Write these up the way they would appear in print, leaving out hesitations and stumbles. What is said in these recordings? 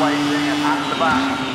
Waiting at the back.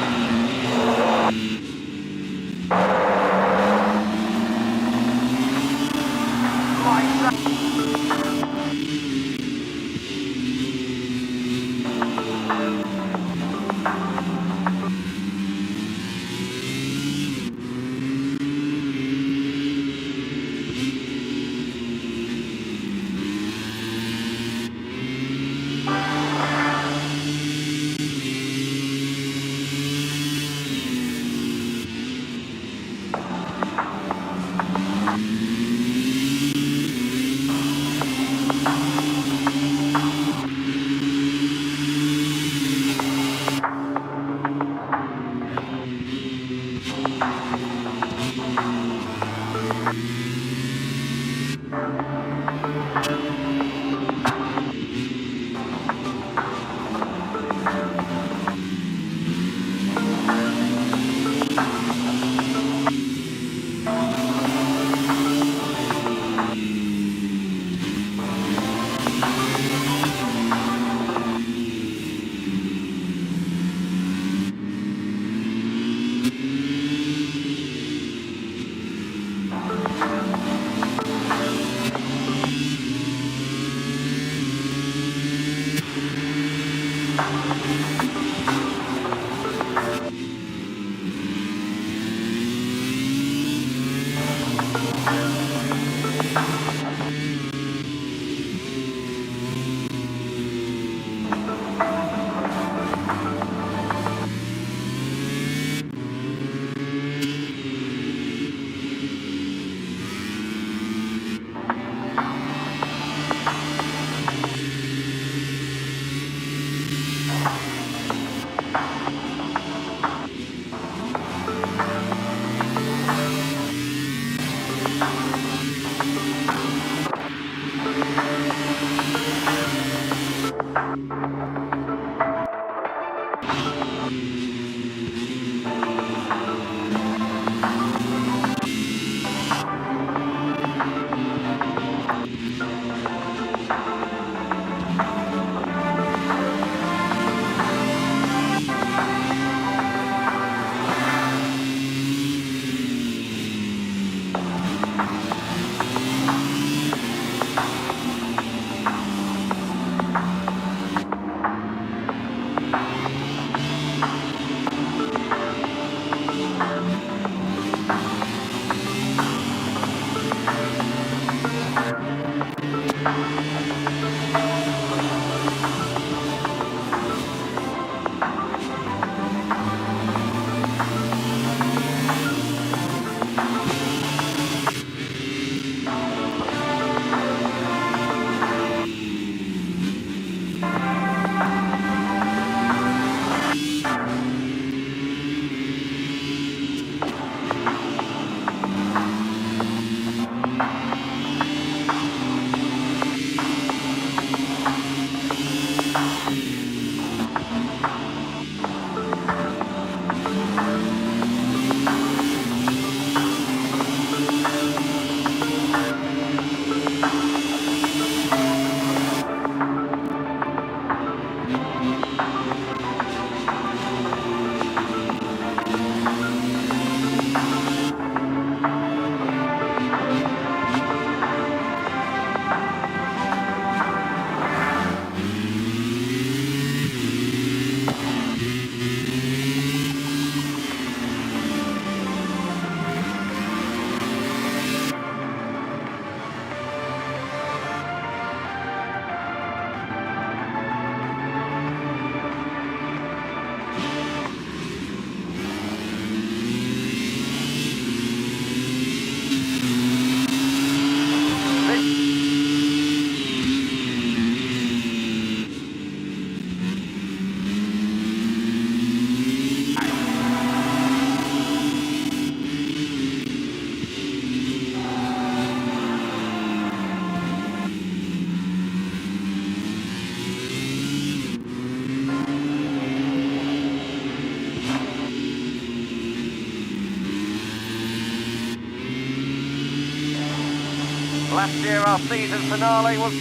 Last year our season finale was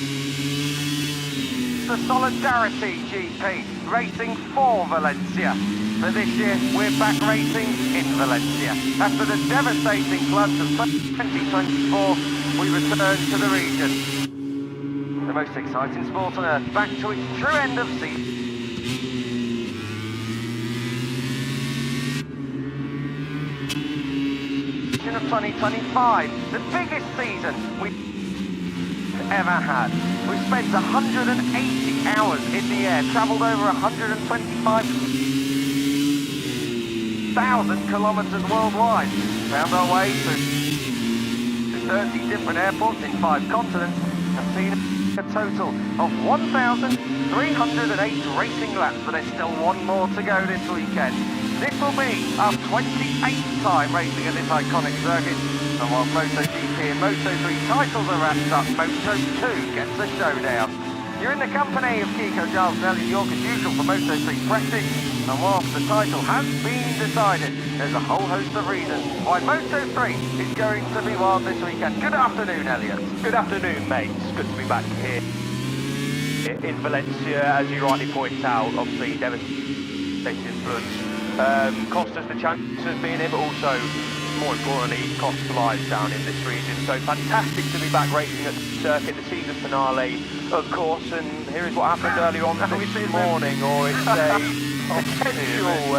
the Solidarity GP, racing for Valencia. But this year we're back racing in Valencia. After the devastating floods of 2024, we return to the region. The most exciting sport on earth, back to its true end of season. Of 2025, the biggest season we've ever had. We've spent 180 hours in the air, travelled over 125,000 kilometres worldwide, found our way to 30 different airports in 5 continents, and seen a total of 1,308 racing laps, but there's still one more to go this weekend. This will be our 28th time racing at this iconic circuit, and while MotoGP and Moto3 titles are wrapped up, Moto2 gets the showdown. You're in the company of Kiko, Giles and Elliot York as usual for Moto3 Practice, and whilst the title has been decided, there's a whole host of reasons why Moto3 is going to be wild this weekend. Good afternoon, Elliot. Good afternoon, mates. Good to be back here in Valencia, as you rightly point out. Obviously, devastating floods cost us the chance of being here, but also, more importantly, cost lives down in this region. So fantastic to be back racing at the circuit, the season finale, of course. And here is what happened earlier on this morning, or it's a potential.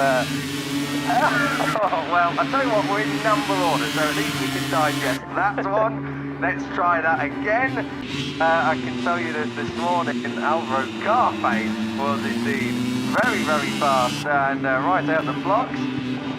Well, I tell you what, we're in number order, so at least we can digest that one. Let's try that again. I can tell you that this morning Alvaro Carpe was indeed very, very fast and right out the blocks.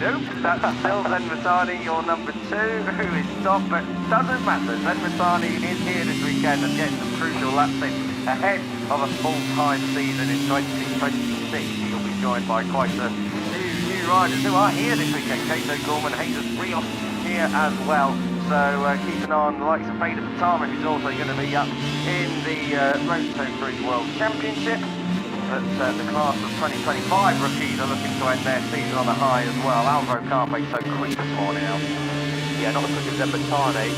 Nope, that's still Zen Matani, your number 2, who is top, but doesn't matter. Zen Matani is here this weekend and getting some crucial laps in ahead of a full-time season in 2026. He'll be joined by quite a few new riders who are here this weekend. Kato Gorman, Jesus Rios here as well. So keep an eye on the likes of Vader Patama, who's also going to be up in the Moto3 World Championship. But the class of 2025 rookies are looking to end their season on a high as well. Alvaro Carpe so quick this morning, Al. Yeah, not as quick as Matani.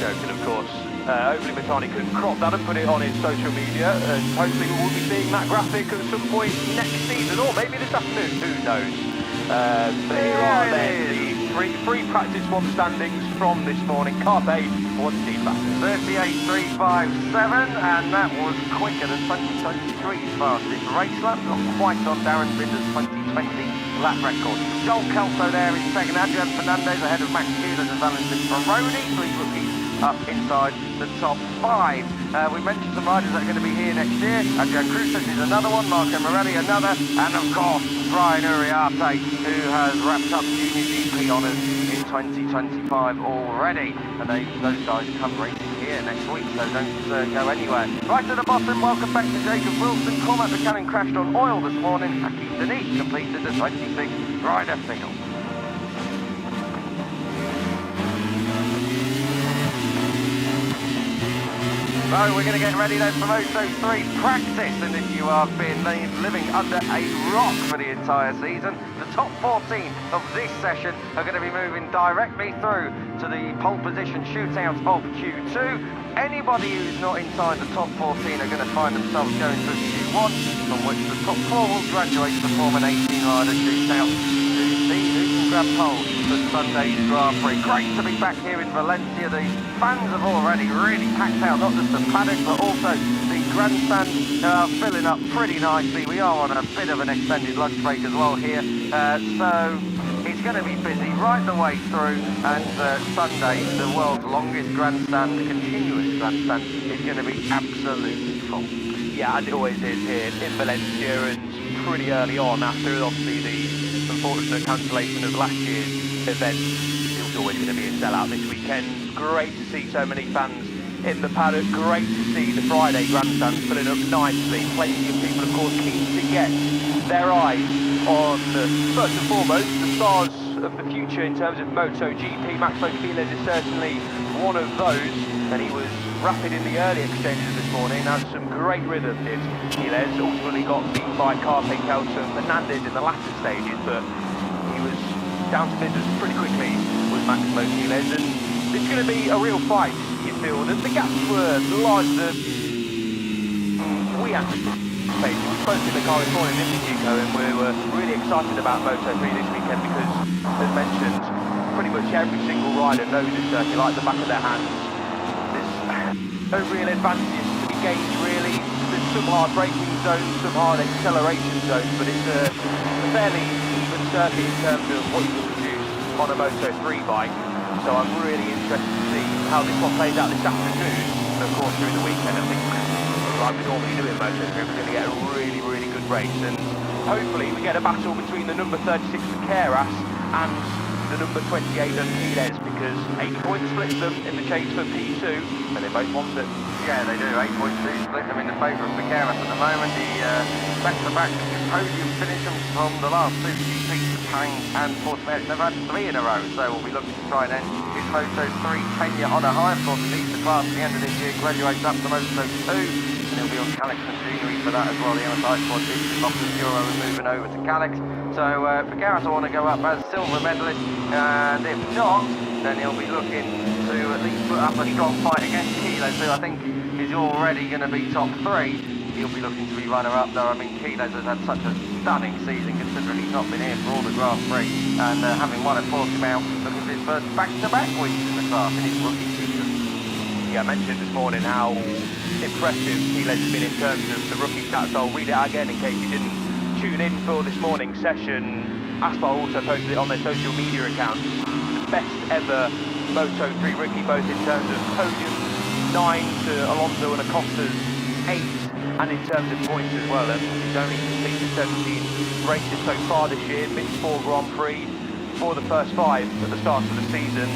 Joking, of course. Hopefully Matani can crop that and put it on his social media, and hopefully we will be seeing that graphic at some point next season, or maybe this afternoon, who knows. But here are then the free practice 1 standings from this morning. Carpe was the fastest. 38.357, and that was quicker than 2023's fastest race lap, not quite on Darren Binder's 2020 lap record. Joel Kelso there in second, Adrian Fernandez ahead of Max Kuhler and Valentin Baroni, 3 rookies up inside the top 5. We mentioned some riders that are going to be here next year. Adrian Cruces is another one, Marco Morelli another, and of course Brian Uriarte, who has wrapped up Junior GP honours in 2025 already. And those guys come racing here next week, so don't go anywhere. Right at the bottom, welcome back to Jacob Wilson. Cormac Buchanan crashed on oil this morning. Aki Denis completed the 26th rider field. So we're going to get ready then for Moto3 Practice, and if you have been living under a rock for the entire season, the top 14 of this session are going to be moving directly through to the pole position shootout of Q2. Anybody who's not inside the top 14 are going to find themselves going through Q1, from which the top 4 will graduate to form an 18-rider shootout to see who can grab pole for Sunday's Grand Prix. Great to be back here in Valencia. The fans have already really packed out, not just the paddock, but also the grandstand filling up pretty nicely. We are on a bit of an extended lunch break as well here, so it's going to be busy right the way through, and Sunday, the world's longest grandstand, the continuous grandstand, is going to be absolutely full. Yeah, as it always is here in Valencia, and pretty early on after obviously the unfortunate cancellation of last year's event. It was always going to be a sellout this weekend. Great to see so many fans in the paddock. Great to see the Friday grandstands filling up nicely. Plenty of people, of course, keen to get their eyes on, first and foremost, the stars of the future in terms of MotoGP. Max Mokiles is certainly one of those, and he was rapid in the early exchanges this morning, had some great rhythm, did Quiles. Ultimately got beaten by Carpe, Kelso and Fernandez in the latter stages, but he was down to business pretty quickly with Max Mokiles, and it's going to be a real fight, you'd midfield, and the gaps were larger than we anticipated. We spoke in the car this morning, didn't we, Chico, and we were really excited about Moto3 this weekend because, as mentioned, pretty much every single rider knows this circuit like the back of their hands. There's no real advantages to be gained, really. There's some hard braking zones, some hard acceleration zones, but it's a fairly even circuit in terms of what you can produce on a Moto3 bike. So I'm really interested to see how this one plays out this afternoon, and of course through the weekend. I think, like we normally do in Moto3, we're going to get a really, really good race, and hopefully we get a battle between the number 36 for Kelas and the number 28 Untitled, because 8 points splits them in the chase for P2, and they both want it. Yeah, they do. 8.2 split them in the favour of Kelas at the moment. The back-to-back podium finish from the last two GPs, Tang and Fortinet. They've had 3 in a row, so we'll be looking to try and end his Moto3 tenure on a high. Of course, he leaves the class at the end of this year, graduates up to Moto2, and he'll be on Kelas machinery for that as well. The MSI squad is off the Euro and moving over to Kelas. So for Kelas, I want to go up as silver medalist, and if not, then he'll be looking to at least put up a strong fight against Kelas, who I think is already going to be top 3. He'll be looking to be runner-up though. I mean, Kelas has had such a stunning season considering he's not been here for all the Grand Prix, and having won at Portimao, looking for his first back-to-back wins in the class in his rookie season. Yeah, I mentioned this morning how impressive Kelas has been in terms of the rookie stats. I'll read it out again in case you didn't tune in for this morning's session. Aspar also posted it on their social media accounts. The best ever Moto3 rookie, both in terms of podiums, 9 to Alonso and Acosta's 8, and in terms of points as well. He's only completed 17 races so far this year, missed 4 Grand Prix for the first 5 at the start of the season.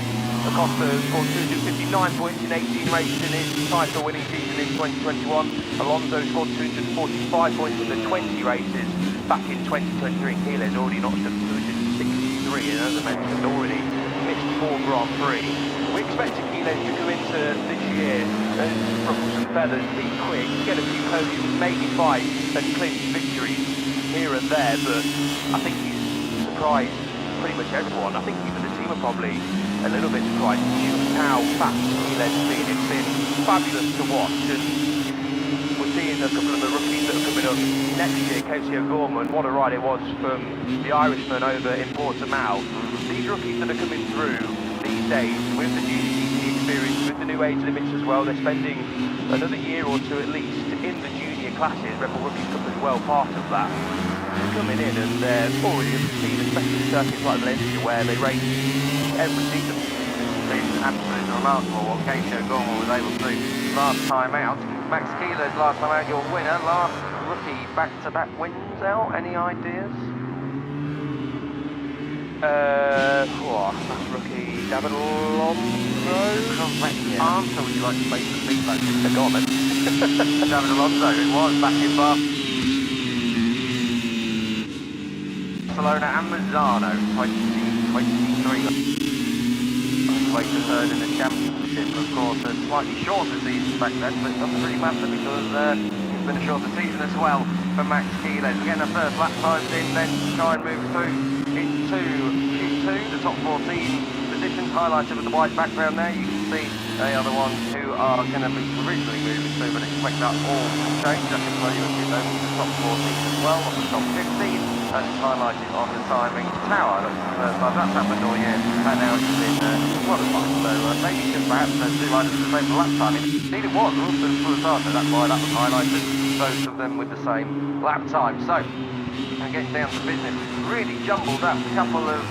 Acosta scored 259 points in 18 races in his title-winning season in 2021. Alonso scored 245 points in the 20 races back in 2023. Kelas already notched up 263, and as I mentioned, already missed 4 Grand Prix. We expected Kelas to come into this year and ruffle some feathers, be quick, get a few podiums, maybe fight and clinch victories here and there, but I think he's surprised pretty much everyone. I think even the team are probably a little bit surprised just how fast Kelas has been. It's been fabulous to watch, and we're seeing a couple of the rookies that are coming up next year. Casey O'Gorman, what a ride it was from the Irishman over in Portimao. These rookies that are coming through these days with the new GT experience, with the new age limits as well, they're spending another year or two at least in the junior classes. Rebel Rookies Cup as well, part of that. They're coming in and they're already up to speed, especially circuits like Valencia where they race every season. It's absolutely remarkable what Casey O'Gorman was able to do last time out. Max Keeler's last time out, your winner, last rookie back-to-back wins out. Any ideas? Last rookie, David Alonso? Correct answer. Would you like to make the feedback? Go on then. David Alonso, it was back in Barcelona and Mazzano, 2023. Way to third in the championship. Of course, a slightly shorter season back then, but it doesn't really matter because it's been a shorter season as well for Max Keeler. Again, the first lap times in, then try and move through into Q2, the top 14 positions highlighted with the white background there. You can see they are the ones who are going to be originally moving through, but expect that all to change. I can tell you if you know the top 14 as well, on the top 15. And it's highlighted on the timing tower. That's the first time that's happened all year, and now it's been qualified. So maybe just perhaps do riders the same for lap time. Indeed it was, also for the starter, that's why that was highlighted, both of them with the same lap time. So, and getting down to business, really jumbled up a couple of,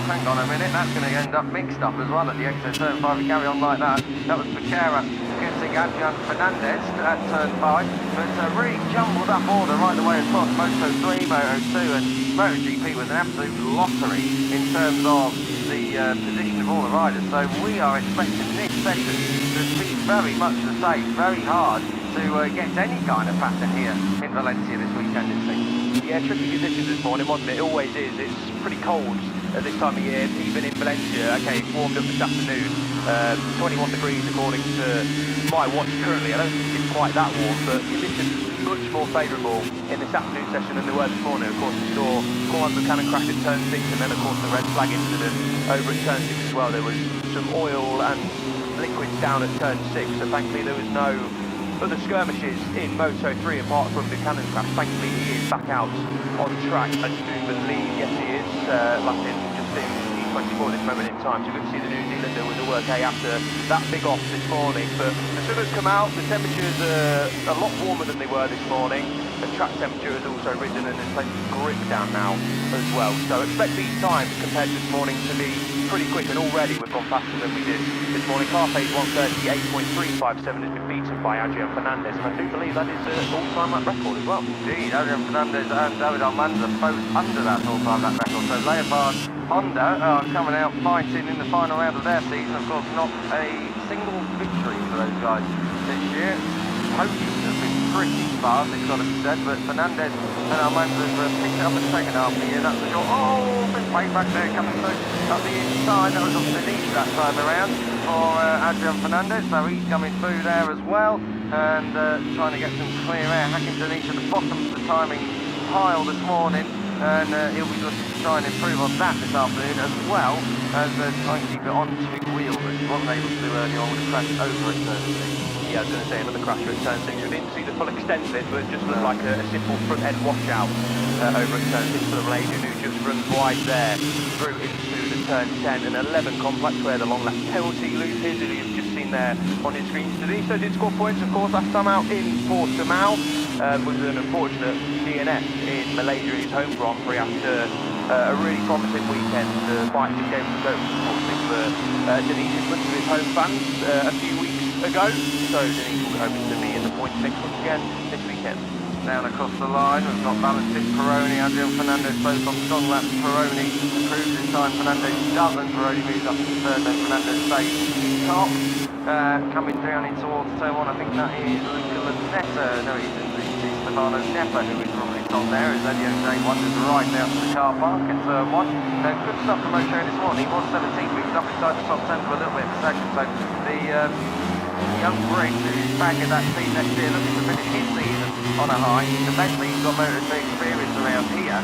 hang on a minute, that's going to end up mixed up as well at the exit turn 5. We carry on like that. That was Becerra against Adrian Fernandez at turn 5, but really jumbled up order right the way across Moto3, Moto2, and MotoGP was an absolute lottery in terms of the position of all the riders. So we are expecting this session to be very much the same, very hard to get any kind of pattern here in Valencia this weekend, it seems. Yeah, tricky conditions this morning, wasn't it? It always is. It's pretty cold at this time of year, even in Valencia. Okay, it's warmed up this afternoon. 21 degrees according to my watch currently. I don't think it's quite that warm, but conditions much more favourable in this afternoon session than they were this morning. Of course, we saw Juan Buchanan crash at turn 6, and then of course the red flag incident over at turn 6 as well. There was some oil and liquids down at turn 6, so thankfully there was no other skirmishes in Moto3 apart from Buchanan's crash. Thankfully he is back out on track, I do believe, yes he is, lapping just in P24 this moment in time. So good to see the New Zealander with the work A after that big off this morning. But the sun has come out, the temperatures are a lot warmer than they were this morning. The track temperature has also risen and there's plenty of grip down now as well. So expect these times compared to this morning to be pretty quick, and already we've gone faster than we did this morning. Car pace 1:38.357 has been beaten by Adrian Fernandez, and I do believe that is an all-time lap record as well. Indeed, Adrian Fernandez and David Almanza both under that all-time lap record. So Leopard Honda are coming out fighting in the final round of their season. Of course, not a single victory for those guys this year. Podiums have been pretty sparse, it's got to be said, but Fernandez and Almanza have picked it up in the second half of the year, that's for sure. Oh, big play back there coming through up the inside. That was off the knee that time around for Adrian Fernandez, so he's coming through there as well, and trying to get some clear air. Hackington each at the bottom of the timing pile this morning, and he'll be looking to try and improve on that this afternoon, as well as trying to keep it on two wheels, which he wasn't able to do earlier on with a crash over at turn 6. Yeah, I was going to say another crasher at turn 6. We didn't see the full extent of it, but it just looked like a simple front end washout over at turn 6 for the Malaysian, who just runs wide there through into the turn 10 and 11 complex, where the long lap penalty loop is, that you've just seen there on his screen today. So did score points, of course, last time out in Portimao, was an unfortunate DNF in Malaysia in his home Grand Prix after a really promising weekend. The bike just gave him a go, unfortunately, for Denise in front of his home fans a few weeks ago, so Denise will be hoping to be in the points mix once again this weekend. Down across the line, we've got Valentin Peroni, Adrian Fernandez both on strong laps. Peroni improves his time, Fernandez doesn't. Peroni moves up to third, then Fernandez stays top. Coming down in towards turn 1, I think that is Luca Lanetta, no it isn't, it's Stefano Neppa who is probably top there, as Elio J wanders right out to the car park in turn 1. Good stuff from O'Shea this morning, he was 17, but he's up inside the top 10 for a little bit of a second, so the young Brit who's back in that team next year looking to finish his season on a high. Eventually he's got Moto2 experience around here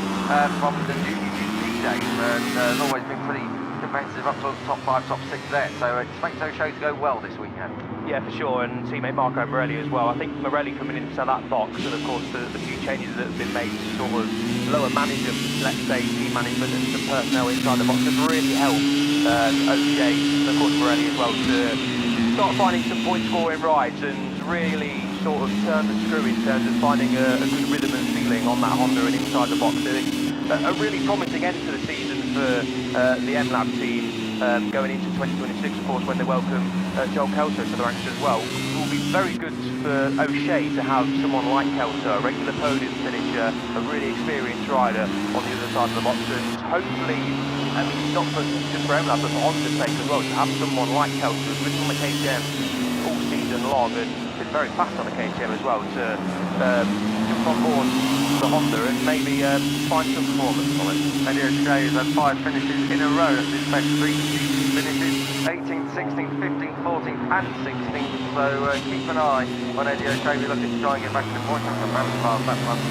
from the Junior GP days, and has always been pretty competitive up to the top 5, top 6 there, so expect O'Shea to go well this weekend. Yeah, for sure, and teammate Marco Morelli as well. I think Morelli coming into that box, and of course the few changes that have been made to sort of lower management, let's say team management and some personnel inside the box, have really helped O'Shea and of course Morelli as well to start finding some point scoring rides and really sort of turn the screw in terms of finding a good rhythm and feeling on that Honda and inside the box. It's a really promising end to the season for the MLab team going into 2026, of course, when they welcome Joel Kelso to the ranks as well. It will be very good for O'Shea to have someone like Kelso, a regular podium finisher, a really experienced rider on the other side of the box, and hopefully, I mean, not for just for MLab, but for Honda's sake as well, to have someone like Kelso who's been on the KTM all season long and been very fast on the KTM as well, to jump on board the Honda and maybe find some performance on it. Eddie O'Shea has had 5 finishes in a row at this best 3 finishes, 18th, 16th, 15th, 14th and 16th, so keep an eye on Eddie O'Shea. We're looking to try and get back to the points from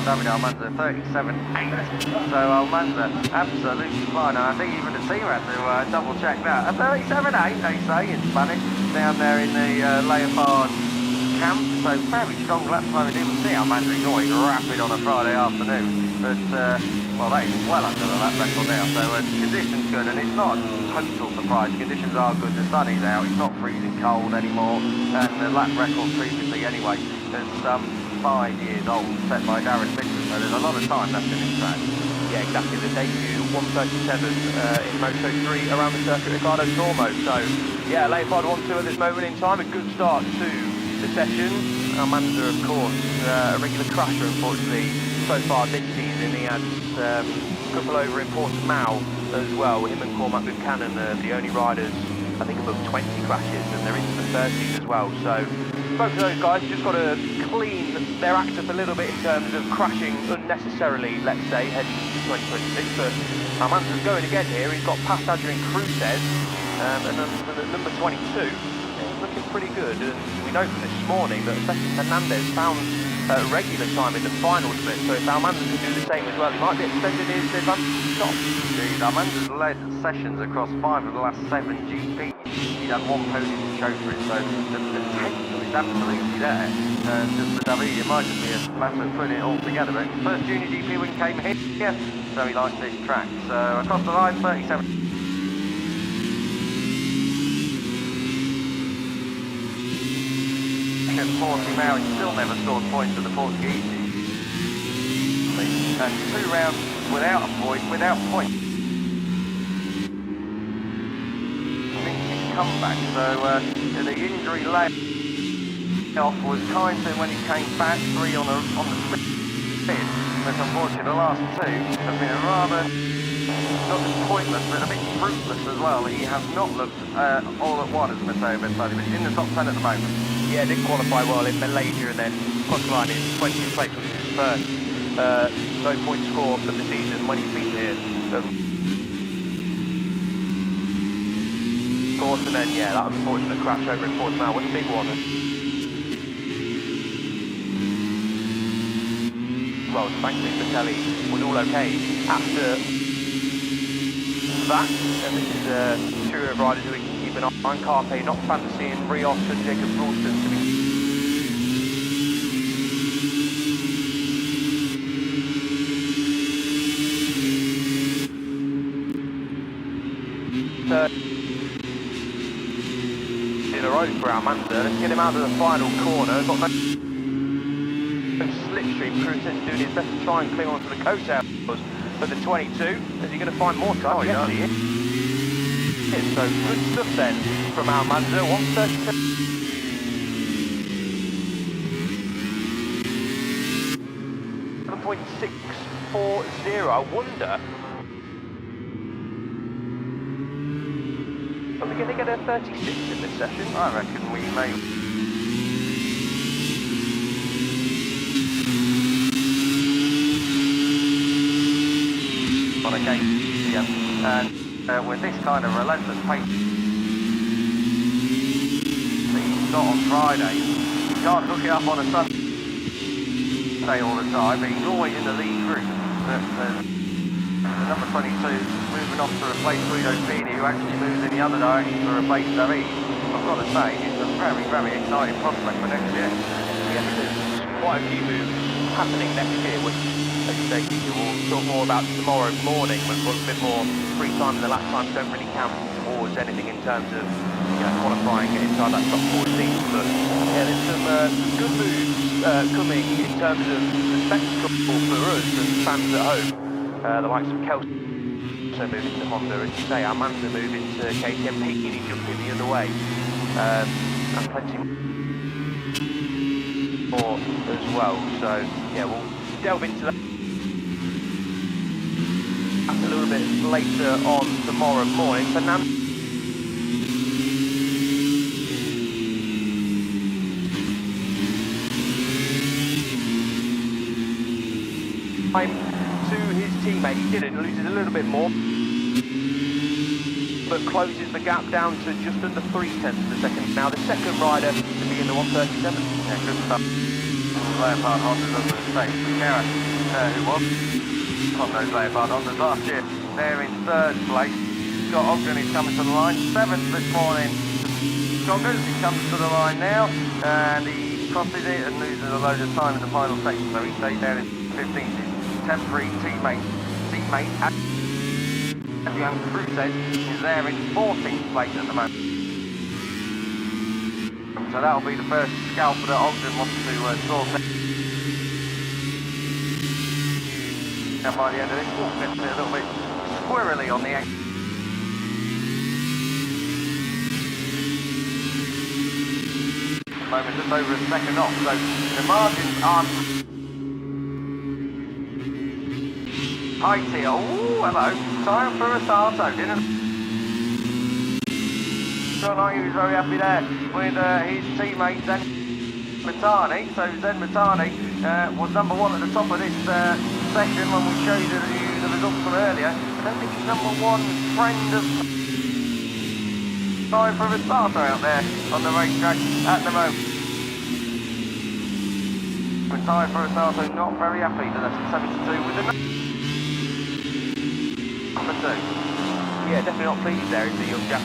David Almanza, 37.8, so Almanza absolutely fine, and I think even the team had to double check that. A 37.8 they say in Spanish, down there in the Leopard camp, so very strong lap time. We didn't see Almanza, he's always rapid on a Friday afternoon, but well, that is well under the lap record now, so conditions good, and it's not a total surprise. Conditions are good, the sun is out, it's not freezing cold anymore, and the lap record previously anyway is 5 years old, set by Darren Dixon, so there's a lot of time left in his track. Yeah, exactly, the debut 137 in Moto3 around the circuit Ricardo Tormo, so yeah, Leopard 1-2 at this moment in time, a good start to the session. Almanza, of course, a regular crasher, unfortunately, so far this season. He had a couple over in Portimao as well. Him and Cormac Buchanan are the only riders, I think, above 20 crashes, and they're into the 30s as well. So both of those guys just got to clean their act up a little bit in terms of crashing unnecessarily, let's say, heading into 2026. But Almanza's going again here. He's got past Adrian Cruzes, and at number 22. Looking pretty good, and we know from this morning that especially Fernandez found regular time in the final split, so if Almanza can do the same as well, he might be extending his advantage to the top. Indeed, Almanza's led sessions across 5 of the last 7 GPs. he'd had one podium to show for it, so the potential is absolutely there. Just for David, it might just be a matter of putting it all together. But first Junior GP win came here, so he likes this track. So across the line, 37. 40 now, he still never scored points at the Portuguese. And 2 rounds without a point, without points. Comeback, so the injury layoff was kind to him when he came back, 3 on the spin, but unfortunately the last 2 have been rather, not just pointless, but a bit fruitless as well. He has not looked all at one as Matteo Bertolli, but he's in the top 10 at the moment. Yeah, did qualify well in Malaysia and then cross line in 20th place, which is his first low point score of the season when he's been here. Course, and then yeah, that unfortunate crash over in Portimao was a big one. Well, thankfully Bertelli was all okay after that, and this is a trio of riders who we can keep an eye on. Carpe, not Fantasy, and Rios and Jacob Ralston to be third in a row for Almanza. Let's get him out of the final corner. Got no slipstream. Cruzen's doing his best to try and cling on to the coattails for the 22. Is he going to find more time? Oh, yes, he is. So good stuff then from Almanza. 137. .640. I wonder. Are we going to get a 36 in this session? I reckon we may. On a game, and with this kind of relentless pace that he's got on Friday, you can't hook it up on a Sunday all the time, but he's always in the lead group. The number 22 moving off to replace Guido Pini, who actually moves in the other direction to replace David. I've got to say, it's a very, very exciting prospect for next year. Yes, there's quite a few moves happening next year, which, as you say, we'll talk more about tomorrow morning when we've got a bit more free time, and the lap times don't really count towards anything in terms of qualifying inside that top 14. But yeah, there's some good moves coming in terms of the spectacle for us and fans at home. The likes of Kelas also moving to Honda, as you say, Almanza moving to KTM, Pini jumping the other way, and plenty more as well. So yeah, we'll delve into that a little bit later on tomorrow morning. Fernando to his teammate, he didn't, loses a little bit more, but closes the gap down to just under 0.3 of a second. Now the second rider to be in the 137. Yeah, good stuff. Leopard Honda does the same. Gareth, who was on those Leopard Hondas last year, they're in 3rd place. Scott Ogden is coming to the line, 7th this morning. Joggers, he comes to the line now, and he crosses it and loses a load of time in the final section, so he stays there in 15th. Temporary teammate Adrian Cruzet is there in 14th place at the moment. So that'll be the first scalp that Ogden wants to sort out by the end of this. We'll get a little bit squirrely on the end. At the moment, just over a second off, so the margins aren't tight here. Oh, hello. Time for a Sato, didn't Don't like he was very happy there with his teammate Zen Matani. So Zen Matani was number 1 at the top of this session when we showed you the results from earlier. I don't think he's number 1 friend of time for a Sato out there on the racetrack at the moment. Time for a Sato, not very happy that that's 72 with the number 2. Yeah, definitely not pleased there, is the young chap.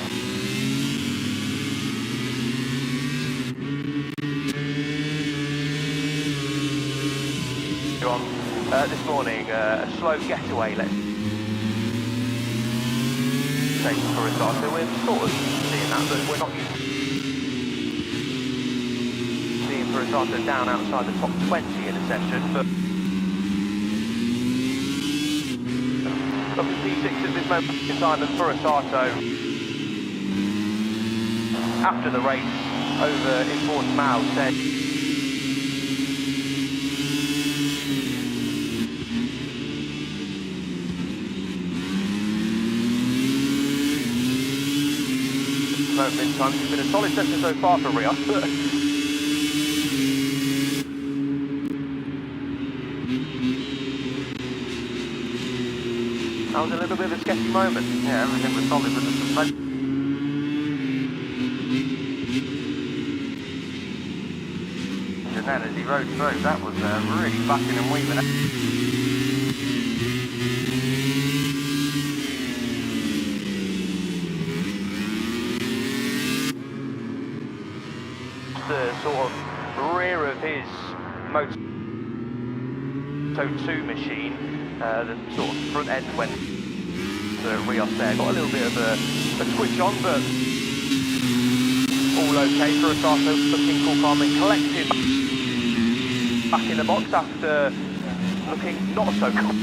this morning, a slow getaway, let's say, for a start. So we're sort of seeing that, but we're not used to seeing for a starter down outside the top 20 in a session. But look at P6 at this moment in time, and for a starter, after the race over in Portimao, said moment in time. It's been a solid session so far for Rios, but that was a little bit of a sketchy moment. Yeah, everything was solid with the suspension. And then as he rode through, that was really bucking and weaving. The sort of rear of his Moto2 machine, the sort of front end went to Rios there. Got a little bit of a twitch on, but all okay for a starter, looking cool, calm and collected back in the box after looking not so cool,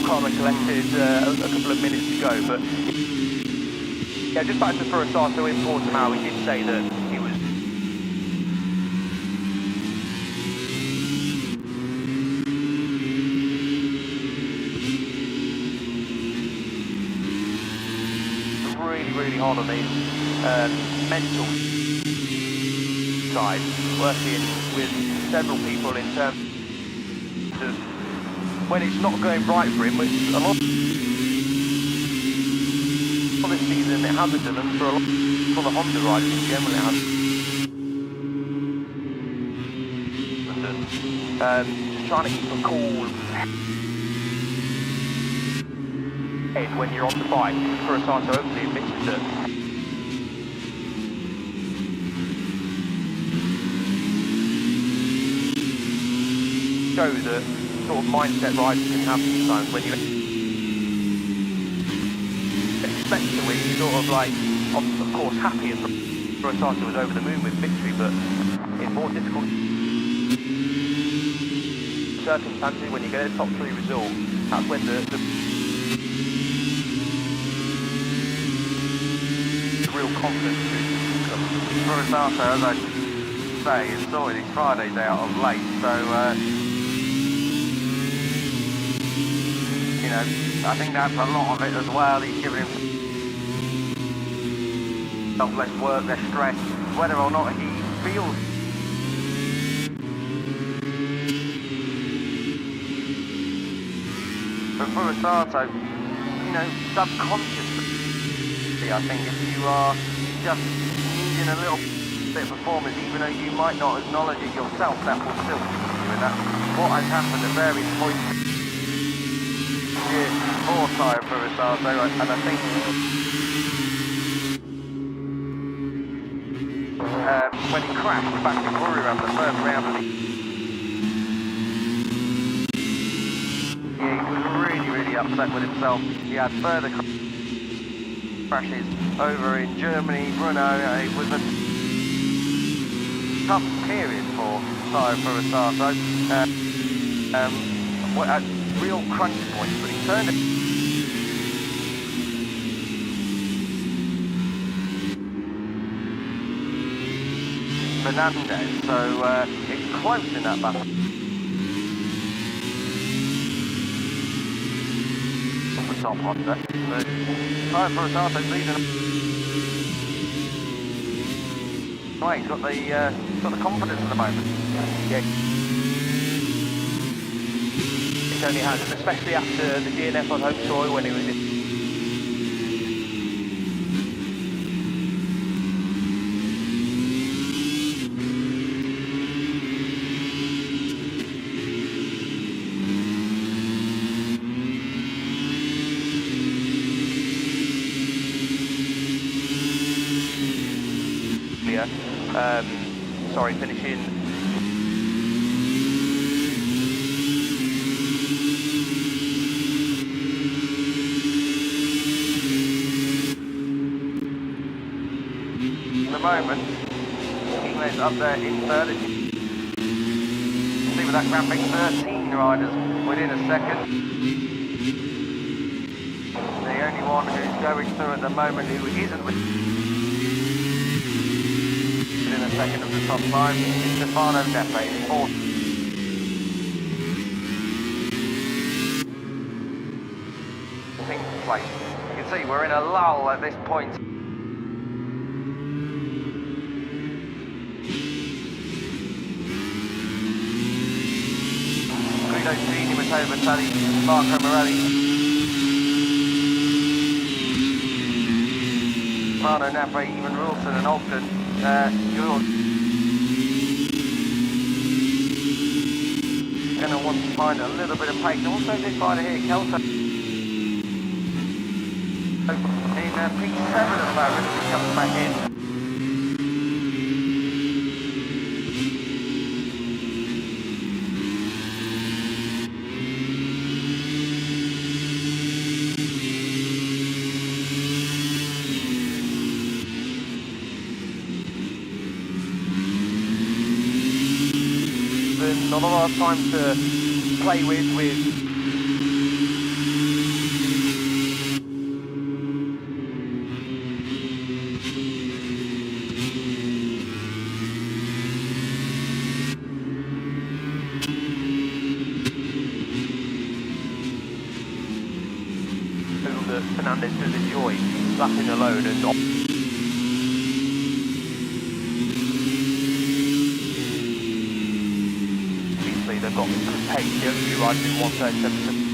calm and collected a couple of minutes ago. But yeah, just back to for a starter in Portimao, he did say that he was really hard on his mental side, working with several people in terms of when it's not going right for him, which a lot of this season it hasn't done, and for the Honda riders in general it hasn't done. Just trying to keep a cool head when you're on the bike. For a starter, hopefully admits that show the sort of mindset riders can have sometimes when you expect to win. You're sort of like, of course, happy, and for a starter was over the moon with victory, but in more difficult circumstances, when you get a top 3 result, that's when the real confidence comes. For a starter, as I say, he's sorted his Fridays out of late, so you know, I think that's a lot of it as well. He's giving himself less work, less stress, whether or not he feels. But for a starter, you know, subconsciously, I think if you are just needing a little bit of performance, even though you might not acknowledge it yourself, that will still keep you, and that's what has happened at various points here for Tyre for a starter, and I think when he crashed back in Buriram the first round of the he was really upset with himself. He had further crashes over in Germany, Brno. It was a tough period for Tyre for a starter. At real crunch points, but he turned it. Fernandez, so it's close in that battle. Top Honda, but Tyre for a starter season. Right, he's got the confidence at the moment. Yeah, he certainly has, especially after the DNF on home soil when he was in. Finishing moment. Kelas up there in third. See with that graphic, 13 riders within a second. The only one who's going through at the moment who isn't within a second of the top 5 is Stefano Neppe in fourth. Place. You can see we're in a lull at this point. Guido Fini, Matteo Bertelli, Marco Morelli, Stefano Neppe, even Wilson and Ogden. You're going to want to find a little bit of pace. Also this rider here, Kelso. In P7 at the moment, he comes back in. Not a lot of time to play with that Fernandez does enjoy lapping alone and obviously they've got some pace, the only two riders in 137.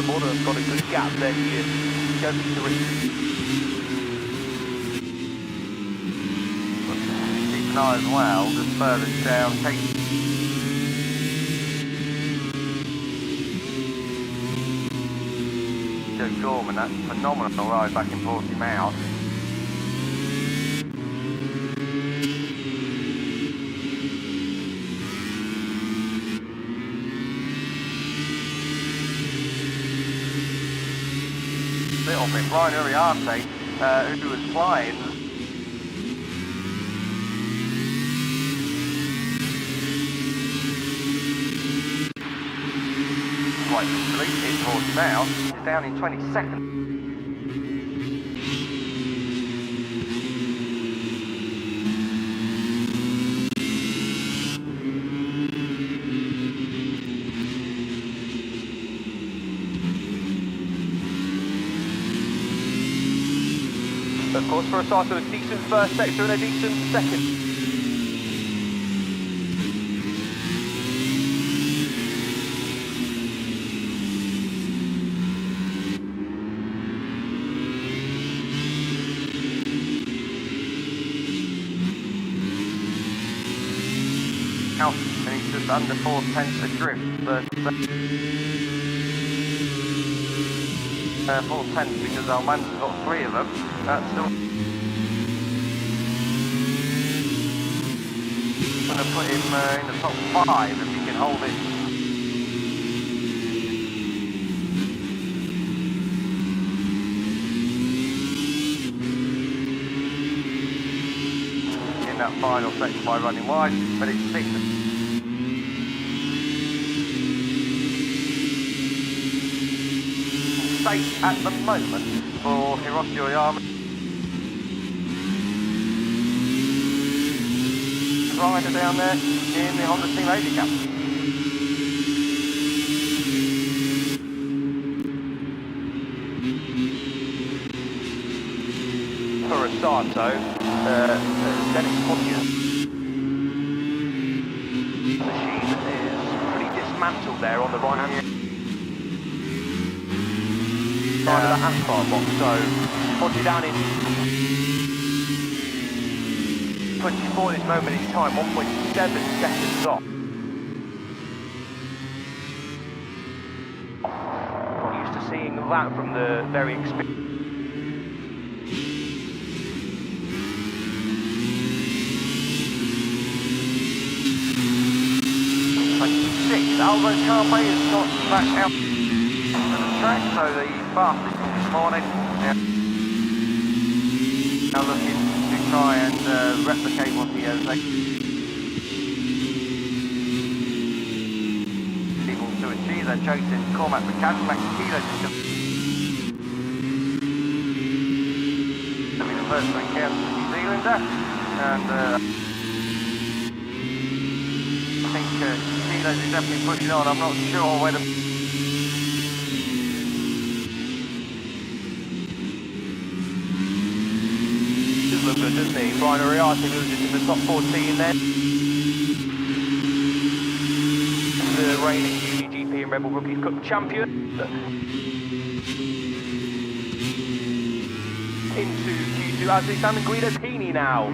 Moto's got a good gap there, he don't need to risk. Keep an eye as well, just further down, Joe Gorman, that's a phenomenal ride back in Portimao. Little bit, Ryan Uriarte, who was flying. Quite literally in Portimao, it's down in 22nd. Of course, for a start of a decent first sector and a decent second. And he's just under 4 tenths adrift, but 4 tenths because Almanza's got 3 of them. That's still going to put him in the top 5 if he can hold it. In that final section by running wide, but it's 6. Safe at the moment for Hiroshi Oyama. Rider down there in the Honda Team Asia Cup. For a Sato, Dennis Pontius. The machine is pretty dismantled there on the right hand side of that asphalt box, so Pontius down in 24 at this moment in time, 1.7 seconds off. Not used to seeing that from the very experienced. Carpe has got back out to the track, so the fastest this morning. Now looking to try and replicate what he has able to achieve. They're chasing Cormac McCann, Max Kilos is to be the first to encounter the New Zealander, and I think Kilos is definitely pushing on. I'm not sure whether look good, doesn't he? Brian Ariati loses in the top 14 then. The reigning MotoGP and Rebel Rookies Cup champion. Into Q2 as we stand, and Guido Pini now.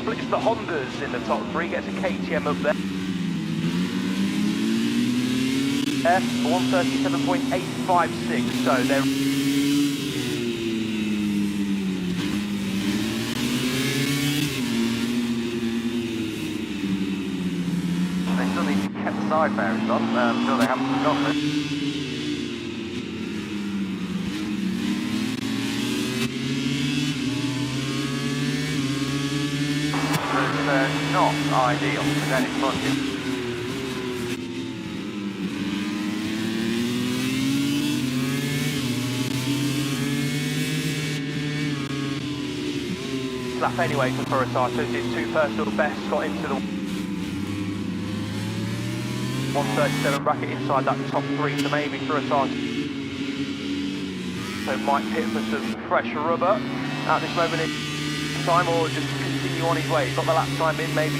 Splits the Hondas in the top 3, gets a KTM up there. 137.856, so they're kept the side bearings on, I'm sure they haven't forgotten it. It's not ideal for Dennis Bunting. lap anyway for Furitatos. His 2 personal bests got into the 137 bracket inside that top 3, so maybe Furitatos might pit for some fresh rubber at this moment in time, or just continue on his way. He's got the lap time in, maybe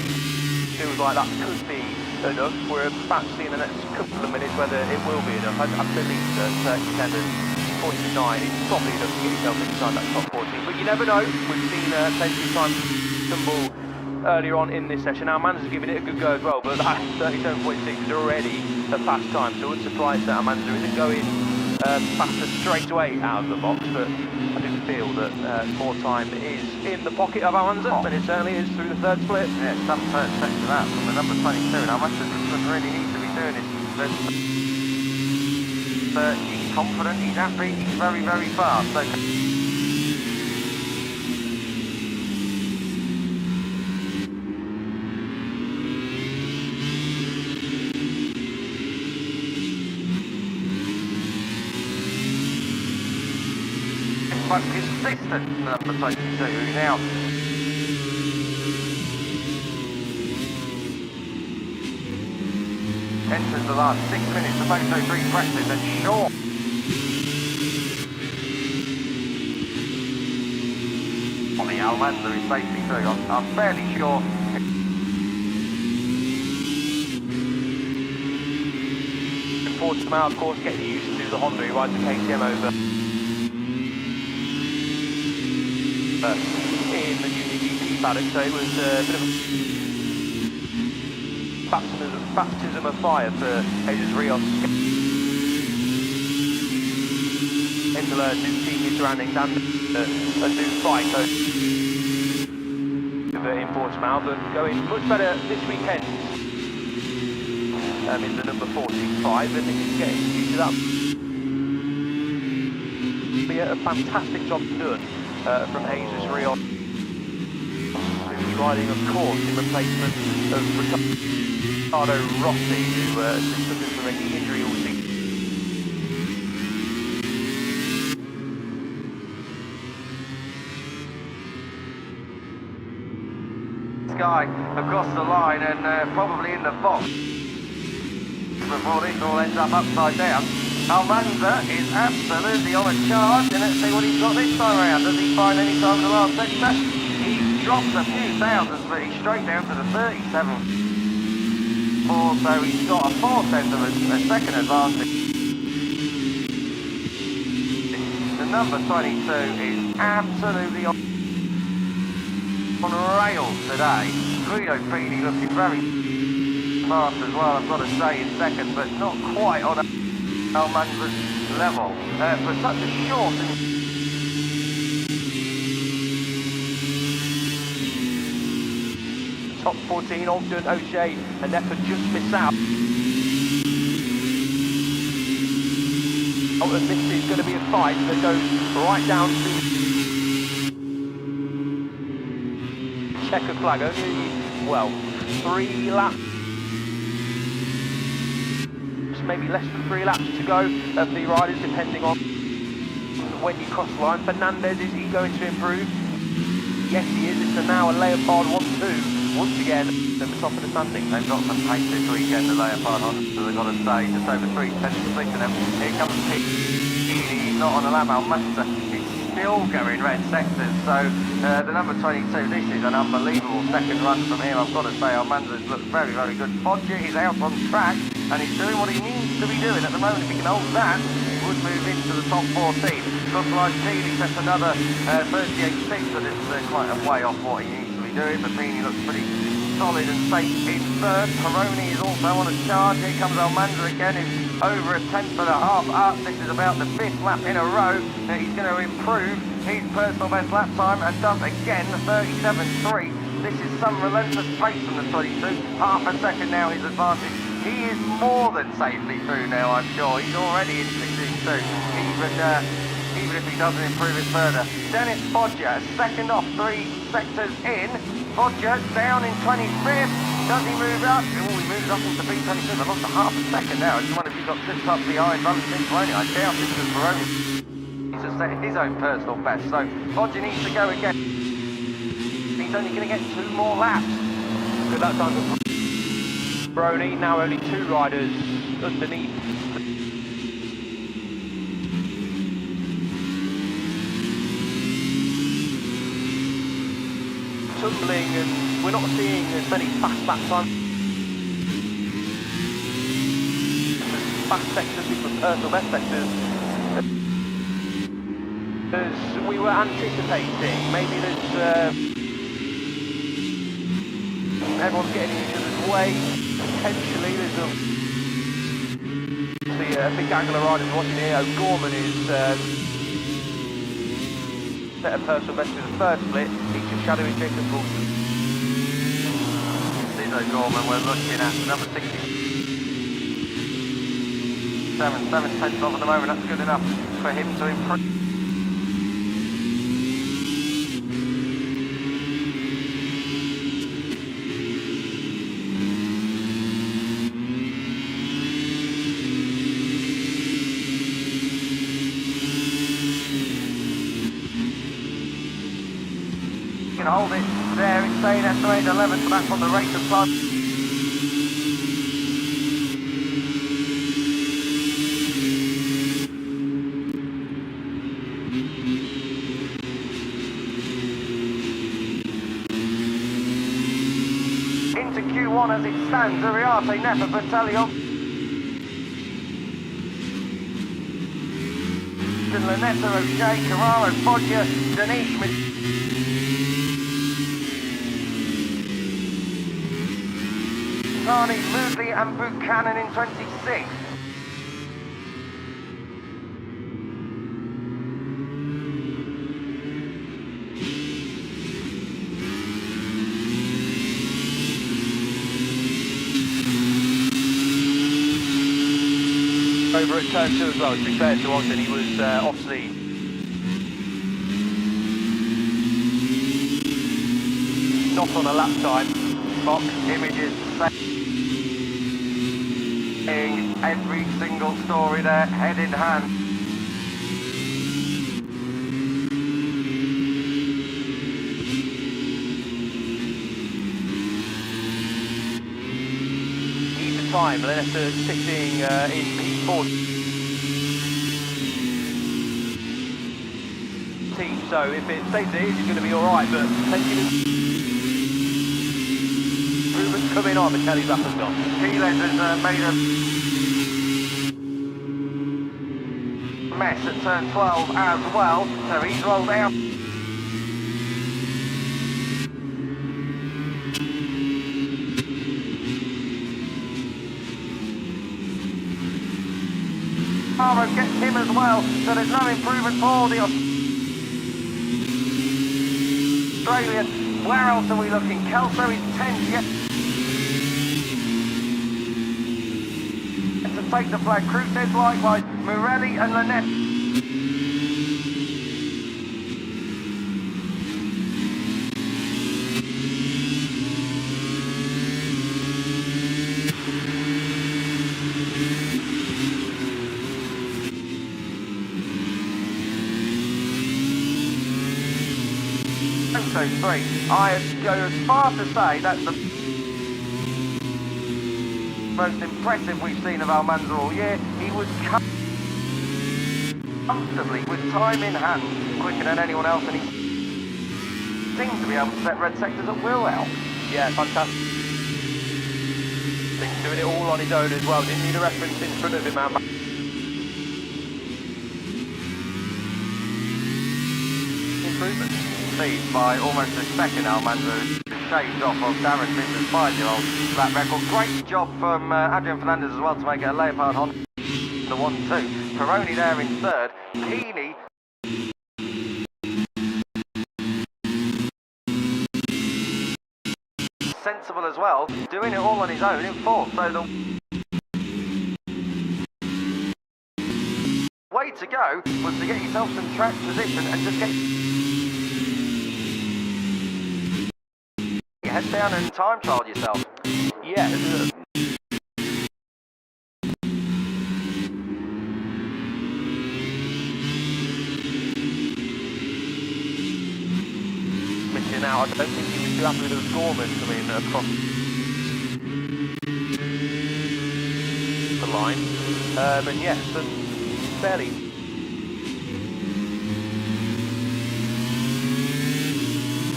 feels like that could be enough. We're about to see in the next couple of minutes whether it will be enough. I believe that 37.9 is probably enough to get yourself inside that top 14, but you never know. We've seen plenty of time tumble earlier on in this session. Now Manza's giving it a good go as well, but that 37.6 is already a fast time, so I wouldn't surprise that Manza isn't going faster straight away out of the box, but I do feel that more time is in the pocket of Manza, and it certainly is through the third split. Yeah, some third sector of that from the number 22. Now Manza doesn't really need to be doing it. He's confident, he's happy, he's very, very fast. So but consistent, number 22, now enters the last 6 minutes of Moto3 Practice, and sure, the Almanza is safely through. I'm fairly sure. Important to out, of course, getting used to the Honda. He rides the KTM over in the MotoGP paddock, so it was a bit of a baptism of fire for Jesus Rios. Into learn new team, new surroundings, and a new bike in Portimao, but going much better this weekend in the number 45, and he's getting used to that. Be a fantastic job done from Jesus Rios, who's riding, of course, in replacement of Ricardo Rossi, who has been suffering from a knee injury all season. Guy across the line and probably in the box before this all ends up upside down. Almanza is absolutely on a charge, and let's see what he's got this time around. Does he find any time in the last sector? He drops a few thousandds, but he's straight down to the 37. So he's got a 4/10 of a second advantage. The number 22 is absolutely on rails today. Guido Pini looking very fast as well, I've got to say, in second, but not quite on Almanza's level. For such a short top 14, Ogden, O'Shea and Nepa just miss out. Oh, and this is going to be a fight that goes right down to checker flag. Only, well, 3 laps, maybe less than 3 laps to go of the riders, depending on when you cross the line. Fernandez, is he going to improve? Yes, he is. It's now a Leopard 1-2 once again at the top of the standing. They've got some pace this weekend, the Leopard on, so they've got to say, just over 3 tenths of them. Here comes Pete. He's not on a lap, Almanza. He's still going red sectors, so the number 22, this is an unbelievable second run from him. I've got to say, Almanza's looked very, very good. Bodger is out on track, and he's doing what he needs to be doing at the moment. If he can hold that, he would move into the top 14. Looks like Peely sets another 38.6, but it's quite a way off what he needs to be doing. But Peely looks pretty solid and safe in third. Peroni is also on a charge. Here comes Almanza again, who's over a 1/10 up. This is about the 5th lap in a row that he's going to improve his personal best lap time, and does again, 37.3. This is some relentless pace from the 22. Half a second now his advantage. He is more than safely through now, I'm sure. He's already in 16.2. Even if he doesn't improve it further. Dennis Bodger, second off, 3 sectors in. Bodger down in 25th. Does he move up? Oh, he moves up into P22. I've lost a half a second now. I just wonder if he got slipped up behind Valentin Peroni. I doubt it, because Peroni needs to set his own personal best. So Bodger needs to go again. He's only going to get 2 more laps. Good lap time for Peroni. Now only 2 riders underneath. Tumbling, and we're not seeing as many fast lap times. Fast sectors become personal best sectors as we were anticipating. Maybe there's everyone's getting in each other's way. Potentially there's a big angle of riders watching here. O'Gorman is set a personal best in the first split. He's just shadowing Jacob Wilson. This is O'Gorman we're looking at, number 67, 7/10 off at the moment. That's good enough for him to improve. Hold it there, it's staying estimated 11, so that's on the rate of plus. Into Q1 as it stands, Uriarte, Nepa, Bertellio, Lanetta, O'Shea, Carraro, Bodger, Danish, Tani, Moodley and Buchanan in 26. Over at turn 2 as well, to be fair to Ogden, he was obviously not on a lap time. Fox images saying every single story there, head in hand. Either time, Lanetta sitting in P4 team, so if it stays there, he's going to be alright, but plenty of improvements coming on. Kelly's up and gone. Kelas has made a mess at turn 12 as well, so he's rolled out. Carraro gets him as well, so there's no improvement for the Australian. Where else are we looking? Kelso is 10th yet to take the flag. Cruces likewise. Morelli and Lanette. Moto 3. I go as far to say that's the most impressive we've seen of Almanza all year. He was comfortably, with time in hand, quicker than anyone else, and he seems to be able to set red sectors at will out. Yeah, fantastic. He's doing it all on his own as well. Didn't need a reference in front of him, man. Improvement. Lead by almost a second. Almanza shaved off of Darren Mitchell's 5-year-old lap record. Great job from Adrian Fernandez as well to make it a Leopard Honda the 1-2. Peroni there in third. Heaney sensible as well, doing it all on his own in fourth. So the way to go was to get yourself some track position and just get your head down and time trial yourself. Yeah. Missing out. I don't think he was too happy with the Gorman coming across the line. And yes, some fairly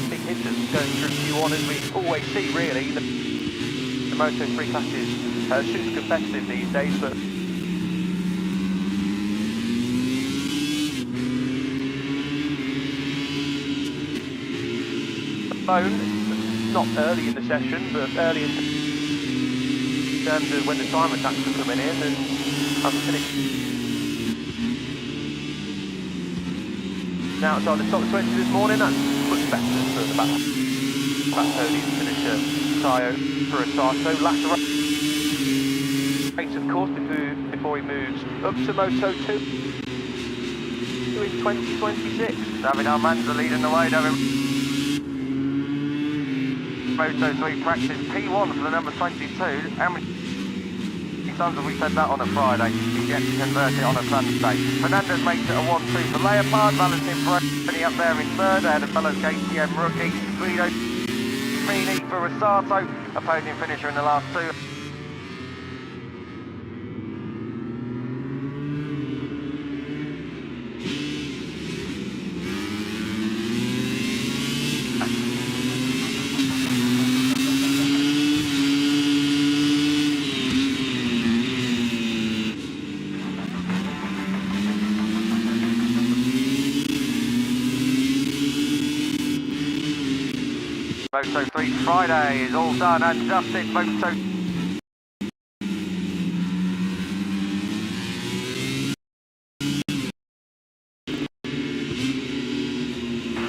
big hitters going through Q1 as we always see, really. The Moto3 class is super competitive these days, but not early in the session, but early in terms of when the time attacks are coming in, and hasn't finished. Now outside the top 20 this morning, that's much better for the back podium finisher, Tayo for a start. So last race, of course, before he moves up to Moto2 in 2026. David Almanza leading the way, David. Moto3 Practice P1 for the number 22. How many times have we said that on a Friday? He's yet to convert it on a Sunday. Fernandez makes it a 1-2 for Leopard. Valentin Peroni up there in third. Ahead of fellow KTM rookie Guido Fini for Rosato. A podium finisher in the last two. Moto3 Friday is all done and dusted. Moto